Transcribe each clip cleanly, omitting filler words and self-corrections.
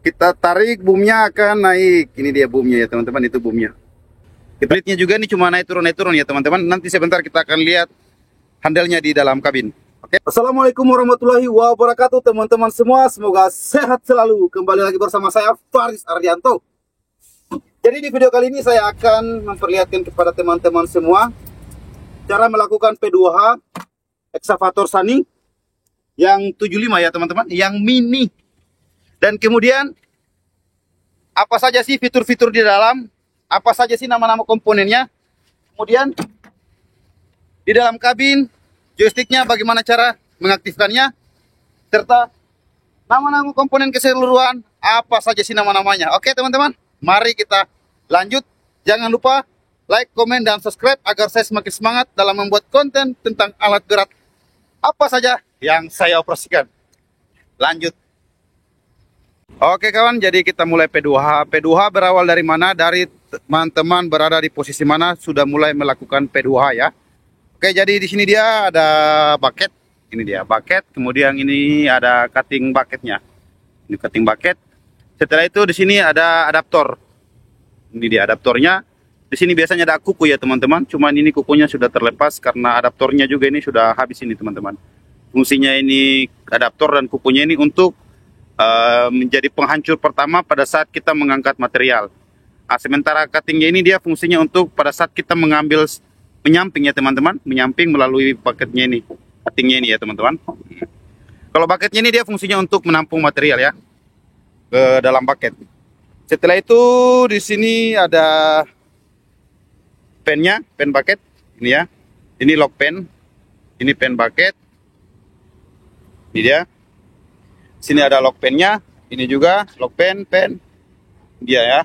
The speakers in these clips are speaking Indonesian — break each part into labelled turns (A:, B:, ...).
A: Kita tarik, boomnya akan naik. Ini dia boomnya ya teman-teman, itu boomnya. Blade-nya juga ini cuma naik turun ya teman-teman. Nanti sebentar kita akan lihat handle-nya di dalam kabin. Oke. Assalamualaikum warahmatullahi wabarakatuh teman-teman semua. Semoga sehat selalu. Kembali lagi bersama saya Faris Ardianto. Jadi di video kali ini saya akan memperlihatkan kepada teman-teman semua cara melakukan P2H Excavator Sunny yang 75 ya teman-teman, yang mini. Dan kemudian apa saja sih fitur-fitur di dalam? Apa saja sih nama-nama komponennya? Kemudian di dalam kabin joysticknya bagaimana cara mengaktifkannya, serta nama-nama komponen keseluruhan apa saja sih nama-namanya. Oke teman-teman, mari kita lanjut. Jangan lupa like, komen, dan subscribe agar saya semakin semangat dalam membuat konten tentang alat berat apa saja yang saya operasikan. Lanjut. Oke kawan, jadi kita mulai P2H. P2H berawal dari mana? Dari teman-teman berada di posisi mana sudah mulai melakukan P2H ya. Oke, jadi di sini dia ada bucket. Ini dia bucket. Kemudian ini ada cutting bucketnya. Ini cutting bucket. Setelah itu di sini ada adaptor. Ini dia adaptornya. Di sini biasanya ada kuku ya teman-teman. Cuman ini kukunya sudah terlepas karena adaptornya juga ini sudah habis ini teman-teman. Fungsinya ini adaptor dan kukunya ini untuk menjadi penghancur pertama pada saat kita mengangkat material. Sementara cuttingnya ini dia fungsinya untuk pada saat kita mengambil menyamping ya teman-teman, menyamping melalui bucketnya ini, cuttingnya ini ya teman-teman. Kalau bucketnya ini dia fungsinya untuk menampung material ya ke dalam bucket. Setelah itu di sini ada pennya, pen bucket ini ya. Ini lock pen, ini pen bucket, ini dia. Sini ada lock pennya, ini juga lock pen, dia ya,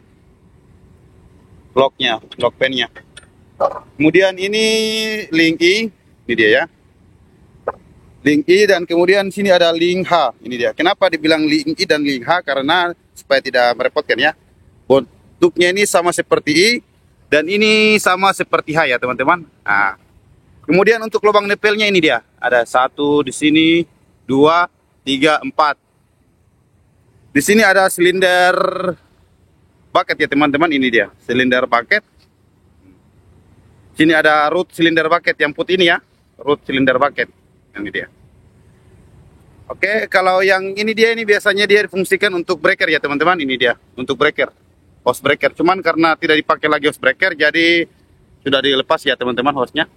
A: locknya, lock pennya. Kemudian ini link I, ini dia ya, link I, dan kemudian sini ada link H, ini dia. Kenapa dibilang link I dan link H? Karena supaya tidak merepotkan ya. Bentuknya ini sama seperti I dan ini sama seperti H ya teman-teman. Nah, kemudian untuk lubang nepelnya ini dia, ada 1 di sini, 2, 3, 4. Di sini ada silinder bucket ya teman-teman, ini dia silinder bucket. Sini ada root silinder bucket yang putih ini ya, root silinder bucket. Ini dia. Oke, kalau yang ini dia ini biasanya dia difungsikan untuk breaker ya teman-teman, ini dia untuk breaker, hose breaker. Cuman karena tidak dipakai lagi hose breaker, jadi sudah dilepas ya teman-teman hose-nya.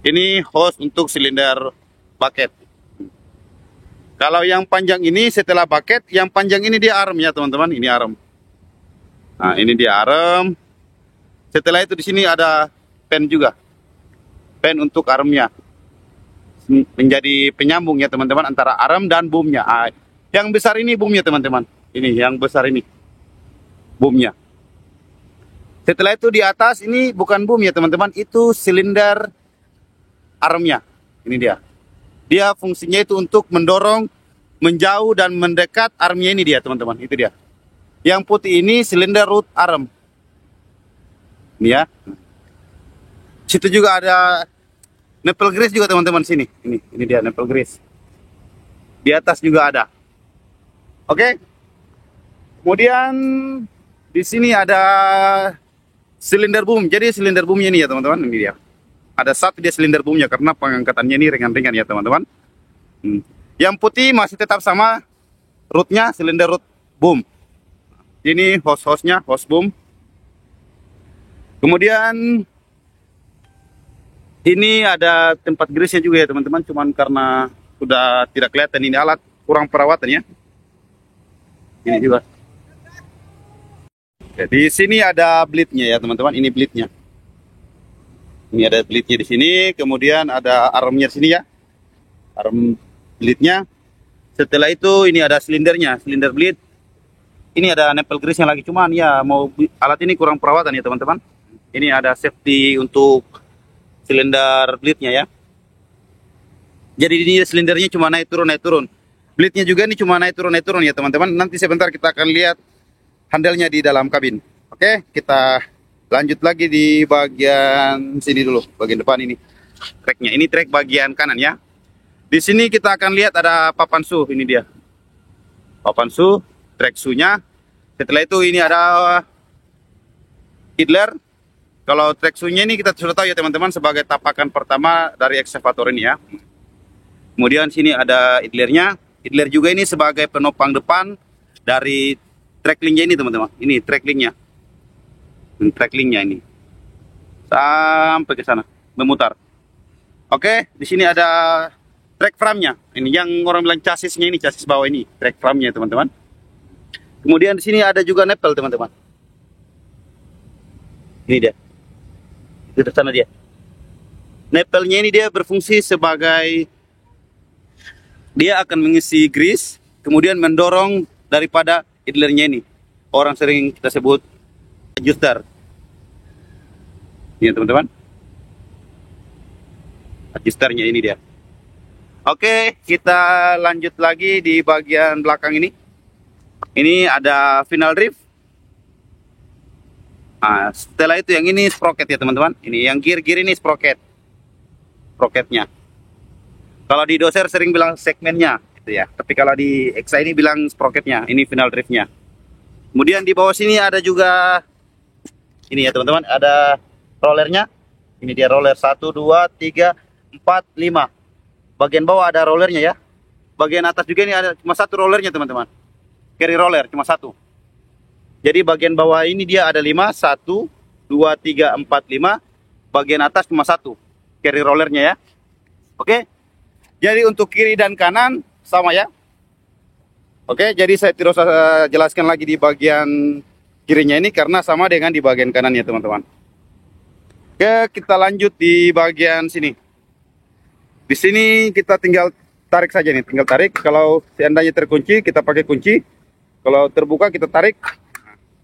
A: Ini hose untuk silinder bucket. Kalau yang panjang ini setelah bucket, yang panjang ini dia arm ya teman-teman, ini arm. Nah, ini dia arm. Setelah itu di sini ada pen juga. Pen untuk armnya. Menjadi penyambung ya teman-teman antara arm dan boomnya. Yang besar ini boomnya teman-teman. Ini yang besar ini boomnya. Setelah itu di atas ini bukan boom ya teman-teman, itu silinder armnya. Ini dia. Dia fungsinya itu untuk mendorong, menjauh, dan mendekat armnya ini dia teman-teman. Itu dia. Yang putih ini silinder root arm. Ini ya. Situ juga ada nipple grease juga teman-teman sini. Ini dia nipple grease. Di atas juga ada. Oke. Kemudian di sini ada silinder boom. Jadi silinder boomnya ini ya teman-teman. Ini dia. Ada 1 dia silinder boomnya karena pengangkatannya ini ringan-ringan ya teman-teman. Yang putih masih tetap sama rootnya, silinder root boom. Ini hose-hose-nya, hose boom. Kemudian ini ada tempat grease-nya juga ya teman-teman. Cuman karena sudah tidak kelihatan ini alat, kurang perawatan ya. Ini juga. Jadi sini ada blade-nya ya teman-teman. Ini blade-nya. Ini ada blade-nya di sini, kemudian ada armnya di sini ya. Arm blade-nya. Setelah itu ini ada silindernya, silinder blade. Ini ada nipple grease-nya lagi, cuman ya mau alat ini kurang perawatan ya teman-teman. Ini ada safety untuk silinder blade-nya ya. Jadi ini silindernya cuma naik turun. Blade-nya juga ini cuma naik turun ya teman-teman. Nanti sebentar kita akan lihat handle-nya di dalam kabin. Oke, kita lanjut lagi di bagian sini dulu, bagian depan ini. Tracknya, ini track bagian kanan ya. Di sini kita akan lihat ada papan su, ini dia. Papan su. track shoe-nya. Setelah itu ini ada idler. Kalau track shoe-nya ini kita sudah tahu ya teman-teman sebagai tapakan pertama dari eksavator ini ya. Kemudian sini ada idlernya. Idler juga ini sebagai penopang depan dari tracklingnya ini teman-teman. Ini tracklingnya. Tracklingnya ini sampai ke sana memutar. Oke, di sini ada track frame-nya. Ini yang orang bilang chassisnya ini, chassis bawah ini, track frame-nya teman-teman. Kemudian di sini ada juga nepel teman-teman. Ini dia. Itu sana dia. Nepelnya ini dia berfungsi sebagai dia akan mengisi grease, kemudian mendorong daripada idlernya ini. Orang sering kita sebut adjuster. Ini teman-teman. Adjusternya ini dia. Oke, kita lanjut lagi di bagian belakang ini. Ini ada final drift. Nah, setelah itu yang ini sprocket ya teman-teman. Ini yang gear ini sprocket. Sprocketnya. Kalau di doser sering bilang segmennya, gitu ya. Tapi kalau di Exa ini bilang sprocketnya. Ini final driftnya. Kemudian di bawah sini ada juga ini ya teman-teman. Ada rollernya. Ini dia roller 1, 2, 3, 4, 5. Bagian bawah ada rollernya ya. Bagian atas juga ini ada cuma satu rollernya teman-teman. Carry roller cuma satu. Jadi bagian bawah ini dia ada 5, 1, 2, 3, 4, 5. Bagian atas cuma satu. Carry rollernya ya. Oke. Jadi untuk kiri dan kanan sama ya. Oke, jadi saya tidak usah jelaskan lagi di bagian kirinya ini karena sama dengan di bagian kanannya teman-teman. Oke, kita lanjut di bagian sini. Di sini kita tinggal tarik saja nih, tinggal tarik. Kalau seandainya terkunci, kita pakai kunci. Kalau terbuka, kita tarik.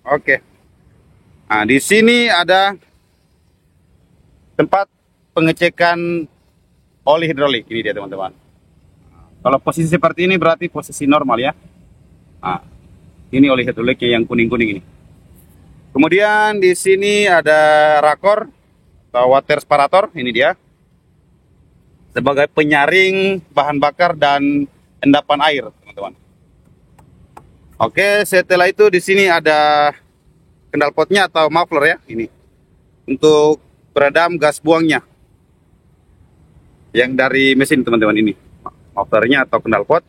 A: Oke. Nah, di sini ada tempat pengecekan oli hidrolik. Ini dia teman-teman. Kalau posisi seperti ini berarti posisi normal ya. Nah, ini oli hidroliknya yang kuning-kuning ini. Kemudian di sini ada rakor atau water separator. Ini dia. Sebagai penyaring bahan bakar dan endapan air, teman-teman. Oke, setelah itu di sini ada kendal potnya atau muffler ya, ini untuk peredam gas buangnya. Yang dari mesin teman-teman ini, mufflernya atau kendal pot.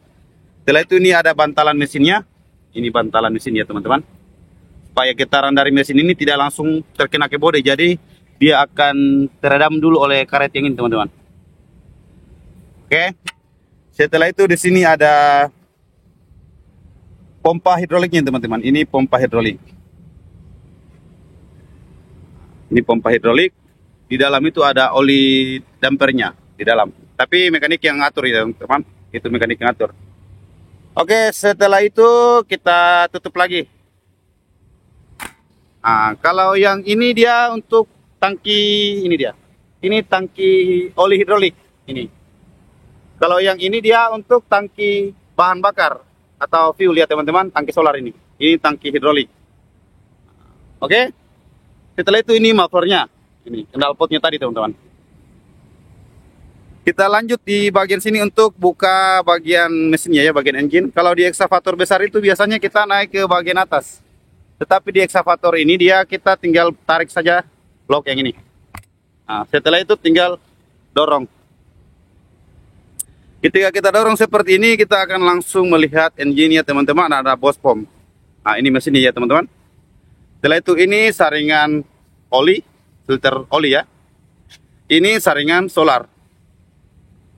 A: Setelah itu ini ada bantalan mesinnya, ini bantalan mesin ya teman-teman. Supaya getaran dari mesin ini tidak langsung terkena ke bodi, jadi dia akan teredam dulu oleh karet yang ini teman-teman. Oke, setelah itu di sini ada pompa hidroliknya teman-teman. Ini pompa hidrolik. Ini pompa hidrolik. Di dalam itu ada oli dampernya di dalam. Tapi mekanik yang ngatur ya teman-teman. Itu mekanik yang ngatur. Oke, setelah itu kita tutup lagi. Nah, kalau yang ini dia untuk tangki ini dia. Ini tangki oli hidrolik ini. Kalau yang ini dia untuk tangki bahan bakar atau fuel ya teman-teman, tangki solar ini. Ini tangki hidrolik. Oke. Setelah itu ini mufflernya. Ini kendal potnya tadi teman-teman. Kita lanjut di bagian sini untuk buka bagian mesinnya ya, bagian engine. Kalau di eksavator besar itu biasanya kita naik ke bagian atas. Tetapi di eksavator ini dia kita tinggal tarik saja lock yang ini. Nah, setelah itu tinggal dorong. Ketika kita dorong seperti ini, kita akan langsung melihat engine-nya teman-teman, ada bos pom. Nah, ini mesinnya ya teman-teman. Setelah itu ini saringan oli, filter oli ya. Ini saringan solar.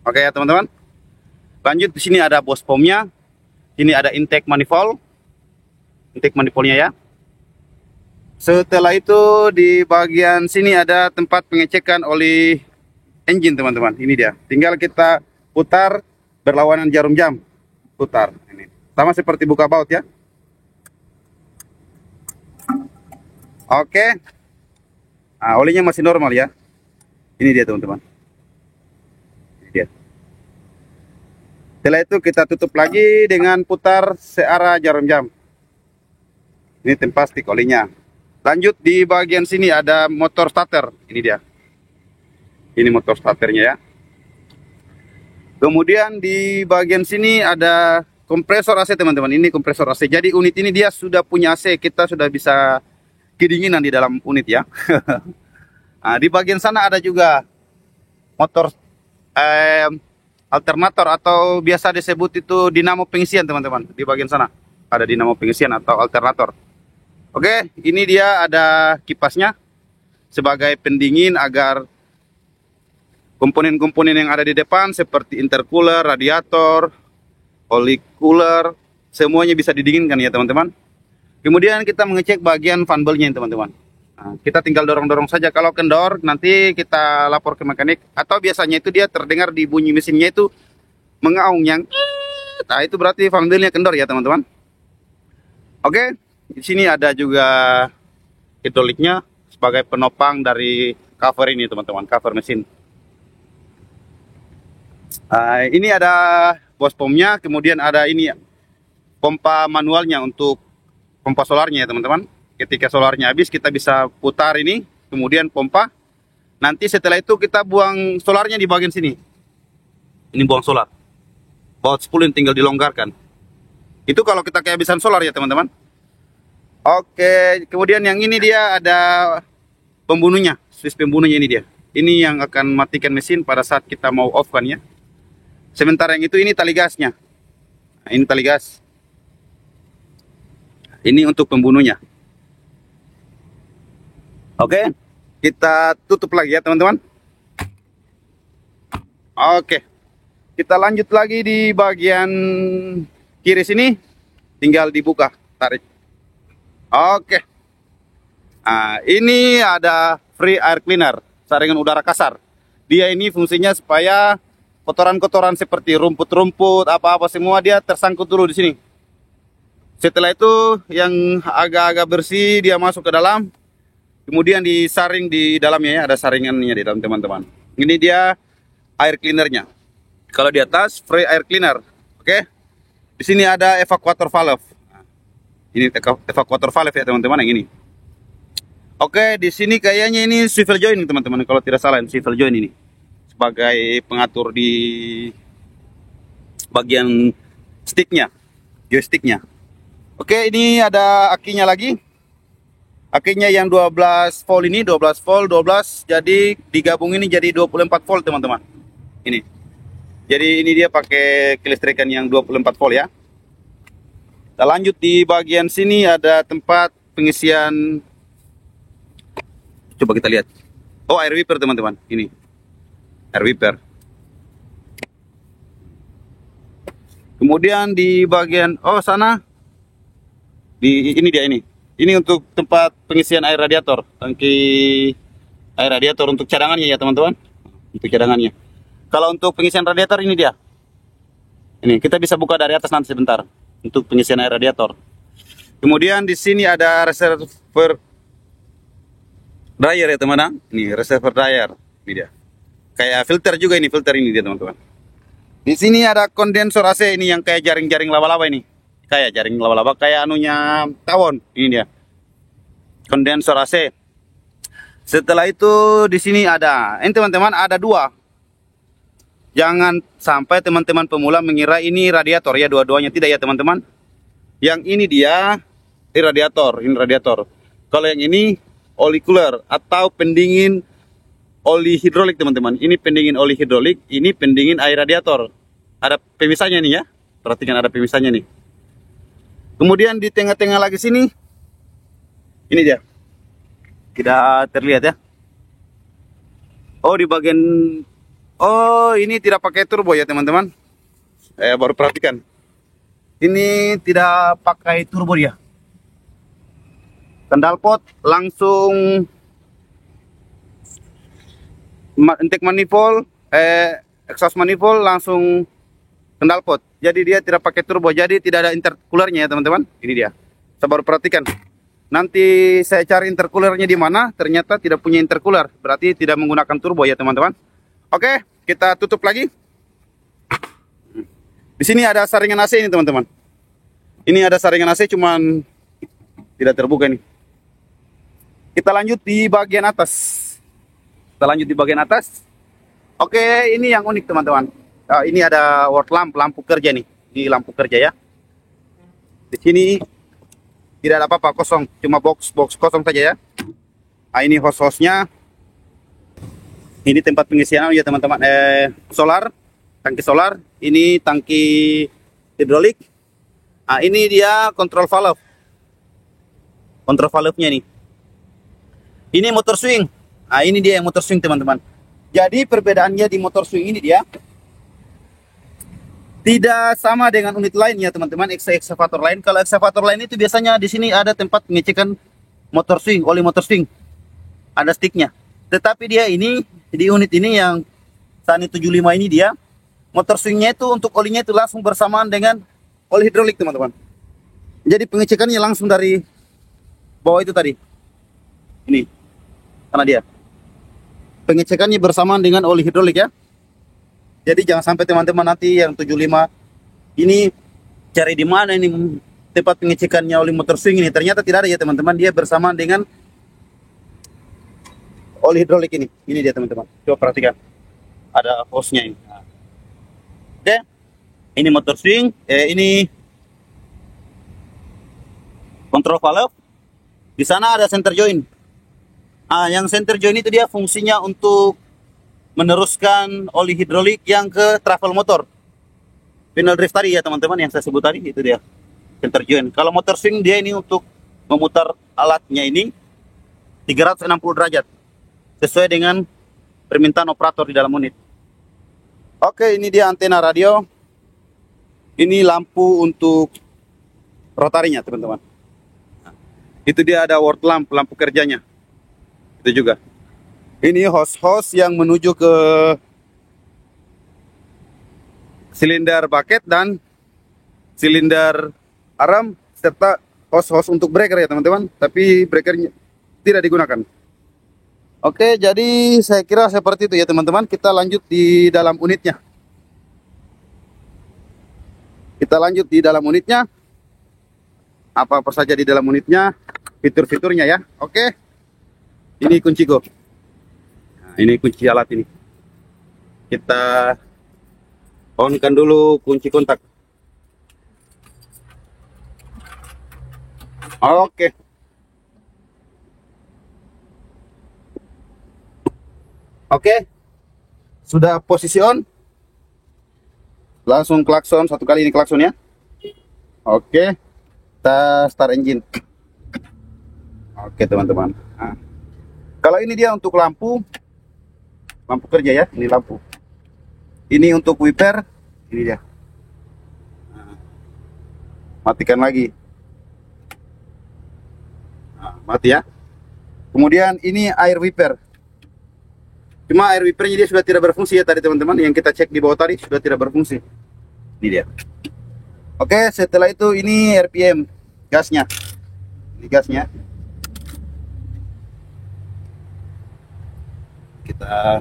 A: Oke ya teman-teman. Lanjut di sini ada bos pomnya. Ini ada intake manifold. Intake manifoldnya ya. Setelah itu di bagian sini ada tempat pengecekan oli engine teman-teman. Ini dia. Tinggal kita putar berlawanan jarum jam. Putar. Ini. Sama seperti buka baut ya. Oke. Nah, olinya masih normal ya. Ini dia teman-teman. Ini dia. Setelah itu kita tutup lagi dengan putar searah jarum jam. Ini tempat stik olinya. Lanjut di bagian sini ada motor starter. Ini dia. Ini motor starternya ya. Kemudian di bagian sini ada kompresor AC teman-teman. Ini kompresor AC. Jadi unit ini dia sudah punya AC. Kita sudah bisa kedinginan di dalam unit ya. Nah, di bagian sana ada juga motor alternator atau biasa disebut itu dinamo pengisian teman-teman. Di bagian sana ada dinamo pengisian atau alternator. Oke, ini dia ada kipasnya sebagai pendingin agar komponen-komponen yang ada di depan seperti intercooler, radiator, oli cooler, semuanya bisa didinginkan ya teman-teman. Kemudian kita mengecek bagian fan belnya teman-teman. Nah, kita tinggal dorong-dorong saja. Kalau kendor nanti kita lapor ke mekanik. Atau biasanya itu dia terdengar di bunyi mesinnya itu mengaung yang nah itu berarti fan belnya kendor ya teman-teman. Oke, di sini ada juga hidroliknya sebagai penopang dari cover ini teman-teman, cover mesin. Ini ada bos pomnya, kemudian ada ini pompa manualnya untuk pompa solarnya ya teman-teman. Ketika solarnya habis kita bisa putar ini, kemudian pompa. Nanti setelah itu kita buang solarnya di bagian sini. Ini buang solar. Baut spool tinggal dilonggarkan. Itu kalau kita kehabisan solar ya teman-teman. Oke, kemudian yang ini dia ada pembunuhnya, switch pembunuhnya ini dia. Ini yang akan matikan mesin pada saat kita mau off kan ya. Sementara yang itu ini tali gasnya. Nah, ini tali gas. Ini untuk pembunuhnya. Oke, kita tutup lagi ya teman-teman. Oke, kita lanjut lagi di bagian kiri sini. Tinggal dibuka, tarik. Oke. Nah, ini ada free air cleaner, saringan udara kasar. Dia ini fungsinya supaya kotoran-kotoran seperti rumput-rumput, apa-apa semua dia tersangkut dulu di sini. Setelah itu yang agak-agak bersih dia masuk ke dalam, kemudian disaring di dalamnya ya, ada saringannya di dalam teman-teman. Ini dia air cleanernya. Kalau di atas free air cleaner, oke. Di sini ada evacuator valve. Ini evacuator valve ya teman-teman yang ini. Oke, di sini kayaknya ini swivel joint teman-teman, kalau tidak salah swivel joint ini sebagai pengatur di bagian sticknya, joysticknya. Oke, ini ada akinya lagi. Akinya yang 12 volt ini, 12 volt, 12. Jadi digabung ini jadi 24 volt teman-teman. Ini. Jadi ini dia pakai kelistrikan yang 24 volt ya. Kita lanjut di bagian sini ada tempat pengisian. Coba kita lihat. Oh, air wiper teman-teman. Ini. Air wiper. Kemudian di bagian sana ini dia ini. Ini untuk tempat pengisian air radiator, tangki air radiator untuk cadangannya ya teman-teman. Untuk cadangannya. Kalau untuk pengisian radiator ini dia. Ini kita bisa buka dari atas nanti sebentar untuk pengisian air radiator. Kemudian di sini ada reservoir dryer ya teman-teman. Ini reservoir dryer, ini dia. Kayak filter juga ini, filter ini dia teman-teman. Di sini ada kondensor AC ini yang kayak jaring-jaring laba-laba ini. Kayak jaring laba-laba, kayak anunya tawon. Ini dia. Kondensor AC. Setelah itu di sini ada, ini teman-teman ada dua. Jangan sampai teman-teman pemula mengira ini radiator ya, dua-duanya tidak ya teman-teman. Yang ini dia radiator, ini radiator. Kalau yang ini oli cooler atau pendingin oli hidrolik teman-teman. Ini pendingin oli hidrolik, ini pendingin air radiator. Ada pemisahnya nih ya. Perhatikan ada pemisahnya nih. Kemudian di tengah-tengah lagi sini, ini dia. Tidak terlihat ya. Oh, di bagian, oh ini tidak pakai turbo ya teman-teman. Baru perhatikan. Ini tidak pakai turbo dia. Kendal pot langsung intake manifold, exhaust manifold langsung kendal pot. Jadi dia tidak pakai turbo, jadi tidak ada intercoolernya ya teman-teman. Ini dia. Saya baru perhatikan. Nanti saya cari intercoolernya di mana, ternyata tidak punya intercooler. Berarti tidak menggunakan turbo ya teman-teman. Oke, kita tutup lagi. Di sini ada saringan AC ini teman-teman. Ini ada saringan AC cuman tidak terbuka nih. Kita lanjut di bagian atas. Kita lanjut di bagian atas. Oke, ini yang unik teman-teman. Ini ada world lamp, lampu kerja nih. Ini lampu kerja ya. Di sini tidak ada apa-apa, kosong, cuma box kosong saja ya. Nah, ini hose-hosnya. Ini tempat pengisian ya teman-teman. Solar, tangki solar. Ini tangki hidrolik. Nah, ini dia kontrol valve. Kontrol valve-nya nih. Ini motor swing. Nah, ini dia yang motor swing teman-teman. Jadi perbedaannya di motor swing ini dia tidak sama dengan unit lain ya teman-teman, eksavator lain. Kalau eksavator lain itu biasanya di sini ada tempat pengecekan motor swing, oli motor swing. Ada sticknya. Tetapi dia ini, di unit ini yang Sani 75 ini dia, motor swingnya itu untuk olinya itu langsung bersamaan dengan oli hidrolik teman-teman. Jadi pengecekannya langsung dari bawah itu tadi. Ini, karena dia. Pengecekannya bersamaan dengan oli hidrolik ya. Jadi jangan sampai teman-teman nanti yang 75 ini cari di mana ini tempat pengecekannya oli motor swing ini. Ternyata tidak ada ya teman-teman, dia bersamaan dengan oli hidrolik ini. Ini dia teman-teman. Coba perhatikan. Ada hose-nya ini. Nah. Oke. Ini motor swing, ini kontrol valve. Di sana ada center joint. Ah, yang center joint itu dia fungsinya untuk meneruskan oli hidrolik yang ke travel motor. Final drive tadi ya teman-teman yang saya sebut tadi, itu dia center joint. Kalau motor swing dia ini untuk memutar alatnya ini 360 derajat sesuai dengan permintaan operator di dalam unit. Oke, ini dia antena radio. Ini lampu untuk rotarinya teman-teman. Itu dia ada world lamp, lampu kerjanya. Itu juga. Ini hose-hose yang menuju ke silinder bucket dan silinder arm, serta hose-hose untuk breaker ya teman-teman. Tapi breakernya tidak digunakan. Oke, jadi saya kira seperti itu ya teman-teman. Kita lanjut di dalam unitnya. Kita lanjut di dalam unitnya. Apa-apa saja di dalam unitnya, fitur-fiturnya ya. Oke. Ini kunci go. Ini kunci alat ini. Kita on-kan dulu kunci kontak. Oke. Oke. Sudah posisi on. Langsung klakson, satu kali ini klakson ya. Oke. Kita start engine. Oke teman-teman. Nah. Kalau ini dia untuk lampu kerja ya, ini lampu. Ini untuk wiper, ini dia. Nah, matikan lagi. Nah, mati ya. Kemudian ini air wiper. Cuma air wipernya dia sudah tidak berfungsi ya tadi teman-teman. Yang kita cek di bawah tadi sudah tidak berfungsi. Ini dia. Oke, setelah itu ini RPM gasnya. Ini gasnya. Kita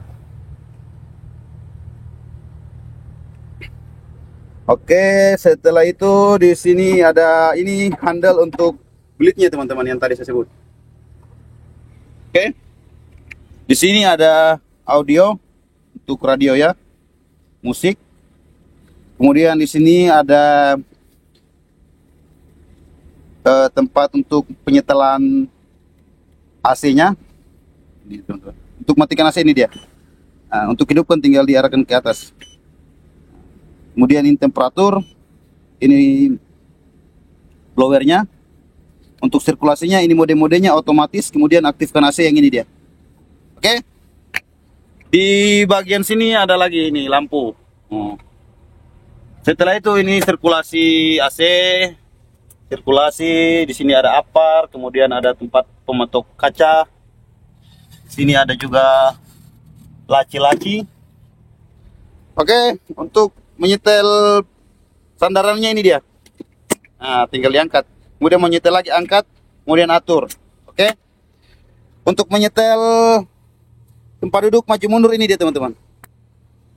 A: Oke, setelah itu di sini ada ini handle untuk belitnya teman-teman yang tadi saya sebut. Oke. Di sini ada audio untuk radio ya, musik. Kemudian di sini ada tempat untuk penyetelan AC-nya. Ini teman-teman. Untuk matikan AC ini dia. Nah, untuk hidupkan tinggal diarahkan ke atas. Kemudian ini temperatur, ini blowernya. Untuk sirkulasinya ini mode-modenya otomatis, kemudian aktifkan AC yang ini dia. Oke. Di bagian sini ada lagi ini lampu. Setelah itu ini sirkulasi AC, sirkulasi di sini ada apar, kemudian ada tempat pembentuk kaca. Sini ada juga laci-laci. Oke, untuk menyetel sandarannya ini dia. Nah, tinggal diangkat. Kemudian menyetel lagi, angkat, kemudian atur. Oke. Untuk menyetel tempat duduk maju mundur ini dia teman-teman.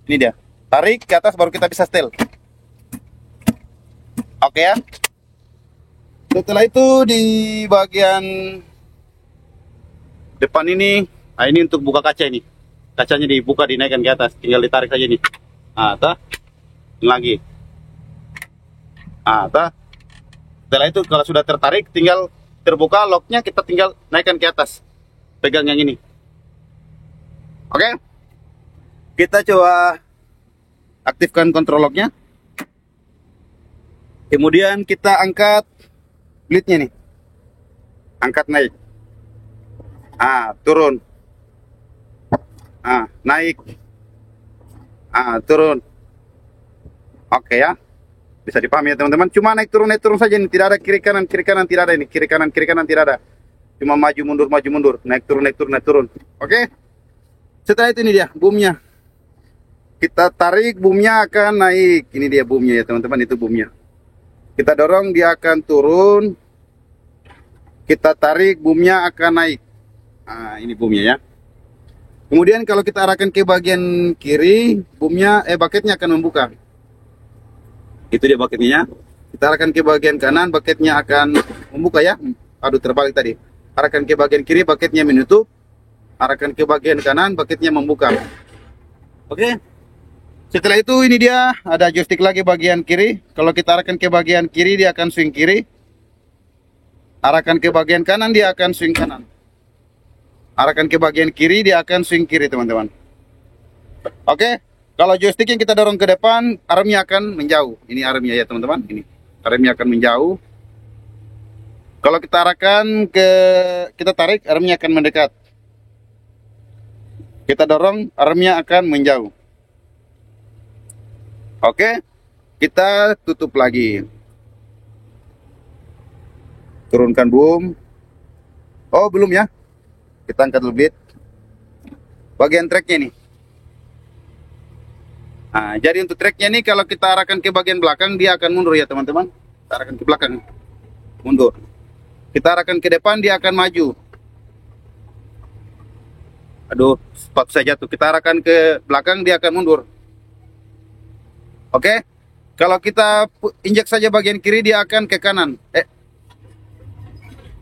A: Ini dia. Tarik ke atas baru kita bisa setel. Oke ya. Setelah itu di bagian depan ini, nah ini untuk buka kaca ini. Kacanya dibuka, dinaikkan ke atas, tinggal ditarik saja nih. Nah, lagi. Setelah itu kalau sudah tertarik, tinggal terbuka locknya, kita tinggal naikkan ke atas, pegang yang ini. Oke, kita coba aktifkan kontrol locknya. Kemudian kita angkat blade-nya nih, angkat naik, turun, naik, turun. Oke ya, bisa dipahami ya teman-teman. Cuma naik turun saja ini, tidak ada kiri kanan tidak ada ini, kiri kanan tidak ada. Cuma maju mundur, naik turun. Oke. Setelah itu ini dia boomnya. Kita tarik, boomnya akan naik. Ini dia boomnya ya teman-teman, itu boomnya. Kita dorong, dia akan turun. Kita tarik, boomnya akan naik. Ini boomnya ya. Kemudian kalau kita arahkan ke bagian kiri, boomnya, bucketnya akan membuka. Itu dia bucketnya. Kita arahkan ke bagian kanan, bucketnya akan membuka ya. Aduh, terbalik tadi. Arahkan ke bagian kiri, bucketnya menutup. Arahkan ke bagian kanan, bucketnya membuka. Oke. Setelah itu ini dia ada joystick lagi bagian kiri. Kalau kita arahkan ke bagian kiri, dia akan swing kiri. Arahkan ke bagian kanan, dia akan swing kanan. Arahkan ke bagian kiri, dia akan swing kiri teman-teman. Oke. Kalau joystick yang kita dorong ke depan, armnya akan menjauh. Ini armnya ya teman-teman. Ini armnya akan menjauh. Kalau kita arahkan kita tarik, armnya akan mendekat. Kita dorong, armnya akan menjauh. Oke, kita tutup lagi. Turunkan boom. Oh, belum ya. Kita angkat lebih. Bagian tracknya nih. Jadi untuk tracknya nih, kalau kita arahkan ke bagian belakang, dia akan mundur ya teman-teman. Kita arahkan ke belakang, mundur. Kita arahkan ke depan, dia akan maju. Aduh, sepatu saya jatuh. Kita arahkan ke belakang, dia akan mundur. Oke. Kalau kita injak saja bagian kiri, dia akan ke kanan.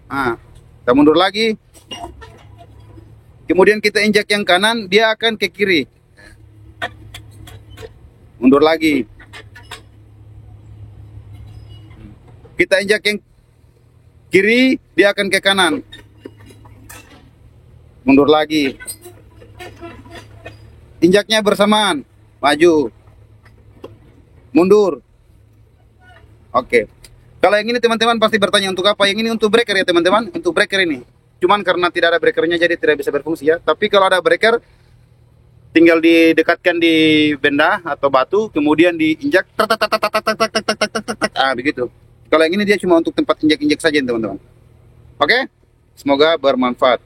A: Kita mundur lagi. Kemudian kita injak yang kanan, dia akan ke kiri. Mundur lagi. Kita injak yang kiri, dia akan ke kanan. Mundur lagi. Injaknya bersamaan. Maju. Mundur. Oke. Kalau yang ini teman-teman pasti bertanya untuk apa? Yang ini untuk breaker ya teman-teman. Untuk breaker ini. Cuman karena tidak ada breakernya jadi tidak bisa berfungsi ya. Tapi kalau ada breaker, tinggal didekatkan di benda atau batu, kemudian diinjak. Begitu. Kalau yang ini dia cuma untuk tempat injak-injak saja teman-teman. Oke. Semoga bermanfaat.